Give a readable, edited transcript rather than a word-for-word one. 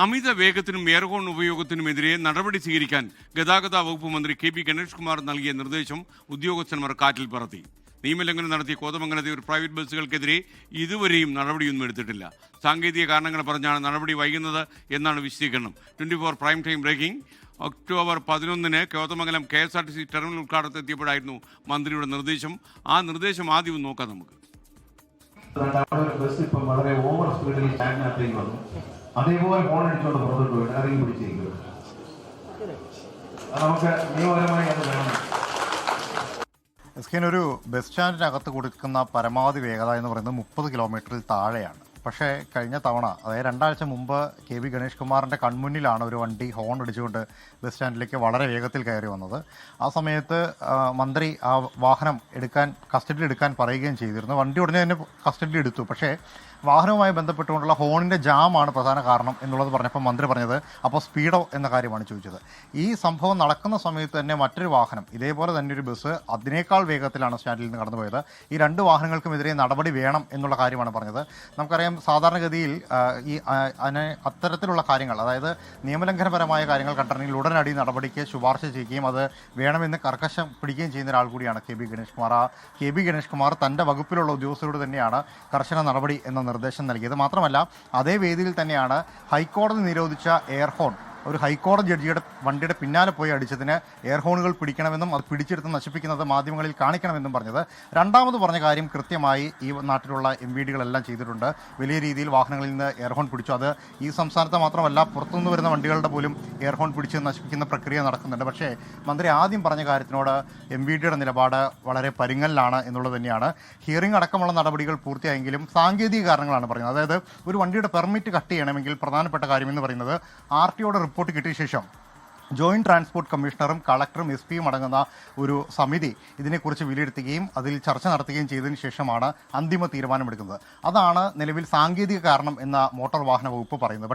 അമിത വേഗത്തിനും air horn ഉപയോഗത്തിനുമെതിരെ നടപടി സ്വീകരിക്കാൻ ഗതാഗത വകുപ്പ് മന്ത്രി കെ.പി. ഗണേഷ് കുമാർ നൽകിയ നിർദ്ദേശം ഉദ്യോഗസ്ഥന്മാർ കാറ്റിൽ പറത്തി. നിയമലംഘനം നടത്തിയ കോതമംഗലത്തെ ഒരു പ്രൈവറ്റ് ബസ്സുകൾക്കെതിരെ ഇതുവരെയും നടപടിയൊന്നും എടുത്തിട്ടില്ല. സാങ്കേതിക കാരണങ്ങൾ പറഞ്ഞാണ് നടപടി വൈകുന്നത് എന്നാണ് വിശദീകരണം. 24 prime time breaking. October 11 Kothamangalam KSRTC terminal ഉദ്ഘാടനത്തിനെത്തിയപ്പോഴായിരുന്നു മന്ത്രിയുടെ നിർദ്ദേശം. ആ നിർദ്ദേശം ആദ്യം നോക്കാം നമുക്ക്. ബസ് ഇപ്പം വളരെ ഓവർ സ്പീഡിൽ സ്റ്റാൻഡിനകത്തേക്ക് വന്നു. അതേപോലെ ഫോൺ അടിച്ചുകൊണ്ട് പുറത്തോട്ട് പോയിട്ട് ഇറങ്ങി പിടിച്ചിരിക്കുന്നത്. നമുക്ക് നിയമപരമായി അത് വേണം. ഒരു ബസ് സ്റ്റാൻഡിനകത്ത് കൊടുക്കുന്ന പരമാവധി വേഗത എന്ന് പറയുന്നത് 30 കിലോമീറ്ററിൽ താഴെയാണ്. പക്ഷേ കഴിഞ്ഞ തവണ, അതായത് 2 ആഴ്ച മുമ്പ് കെ.വി. ഗണേഷ് കുമാറിൻ്റെ കൺമുന്നിലാണ് ഒരു വണ്ടി ഹോൺ അടിച്ചുകൊണ്ട് ബസ് സ്റ്റാൻഡിലേക്ക് വളരെ വേഗത്തിൽ കയറി വന്നത്. ആ സമയത്ത് മന്ത്രി ആ വാഹനം കസ്റ്റഡിയിൽ എടുക്കാൻ പറയുകയും ചെയ്തിരുന്നു. വണ്ടി ഉടനെ തന്നെ കസ്റ്റഡിയിൽ എടുത്തു. പക്ഷേ വാഹനവുമായി ബന്ധപ്പെട്ടുകൊണ്ടുള്ള ഹോണിൻ്റെ ജാമാണ് പ്രധാന കാരണം എന്നുള്ളത് പറഞ്ഞപ്പോൾ മന്ത്രി പറഞ്ഞത് അപ്പോൾ സ്പീഡോ എന്ന കാര്യമാണ് ചോദിച്ചത്. ഈ സംഭവം നടക്കുന്ന സമയത്ത് തന്നെ മറ്റൊരു വാഹനം, ഇതേപോലെ തന്നെ ഒരു ബസ് അതിനേക്കാൾ വേഗത്തിലാണ് സ്റ്റാൻഡിൽ നിന്ന് കടന്നുപോയത്. ഈ 2 വാഹനങ്ങൾക്കുമെതിരെ നടപടി വേണം എന്നുള്ള കാര്യമാണ് പറഞ്ഞത്. നമുക്കറിയാം, സാധാരണഗതിയിൽ അത്തരത്തിലുള്ള കാര്യങ്ങൾ, അതായത് നിയമലംഘനപരമായ കാര്യങ്ങൾ കണ്ടിട്ടുണ്ടെങ്കിൽ ഉടനടി നടപടിക്ക് ശുപാർശ ചെയ്യുകയും അത് വേണമെന്ന് കർക്കശം പിടിക്കുകയും ചെയ്യുന്ന ഒരാൾ കൂടിയാണ് കെ.ബി. ഗണേഷ് കുമാർ. ആ കെ.ബി. ഗണേഷ് കുമാർ തൻ്റെ വകുപ്പിലുള്ള ഉദ്യോഗസ്ഥരോട് തന്നെയാണ് കർശന നടപടി എന്ന നിർദ്ദേശം നൽകിയത്. മാത്രമല്ല, അതേ വേദിയിൽ തന്നെയാണ് ഹൈക്കോടതി നിരോധിച്ച എയർഹോൺ, ഒരു ഹൈക്കോടതി ജഡ്ജിയുടെ വണ്ടിയുടെ പിന്നാലെ പോയി അടിച്ചതിന് എയർഹോണുകൾ പിടിക്കണമെന്നും അത് പിടിച്ചെടുത്ത് നശിപ്പിക്കുന്നത് മാധ്യമങ്ങളിൽ കാണിക്കണമെന്നും പറഞ്ഞത്. രണ്ടാമത് പറഞ്ഞ കാര്യം കൃത്യമായി ഈ നാട്ടിലുള്ള MVDകളെല്ലാം ചെയ്തിട്ടുണ്ട്. വലിയ രീതിയിൽ വാഹനങ്ങളിൽ നിന്ന് എയർഹോൺ പിടിച്ചു. അത് ഈ സംസ്ഥാനത്ത് മാത്രമല്ല, പുറത്തുനിന്ന് വരുന്ന വണ്ടികളുടെ പോലും എയർഹോൺ പിടിച്ച് നശിപ്പിക്കുന്ന പ്രക്രിയ നടക്കുന്നുണ്ട്. പക്ഷേ മന്ത്രി ആദ്യം പറഞ്ഞ കാര്യത്തിനോട് MVDയുടെ നിലപാട് വളരെ പരുങ്ങലിലാണ് എന്നുള്ളത് തന്നെയാണ്. ഹിയറിംഗ് അടക്കമുള്ള നടപടികൾ പൂർത്തിയായെങ്കിലും സാങ്കേതിക കാരണങ്ങളാണ് പറയുന്നത്. അതായത് ഒരു വണ്ടിയുടെ പെർമിറ്റ് കട്ട് ചെയ്യണമെങ്കിൽ പ്രധാനപ്പെട്ട കാര്യമെന്ന് പറയുന്നത് RTOയുടെ റിപ്പോർട്ട് കിട്ടിയ ശേഷം ജോയിന്റ് ട്രാൻസ്പോർട്ട് കമ്മീഷണറും കളക്ടറും SP അടങ്ങുന്ന ഒരു സമിതി ഇതിനെക്കുറിച്ച് വിലയിരുത്തുകയും അതിൽ ചർച്ച നടത്തുകയും ചെയ്തതിന് ശേഷമാണ് അന്തിമ തീരുമാനമെടുക്കുന്നത്. അതാണ് നിലവിൽ സാങ്കേതിക കാരണം എന്ന മോട്ടോർ വാഹന വകുപ്പ് പറയുന്നത്.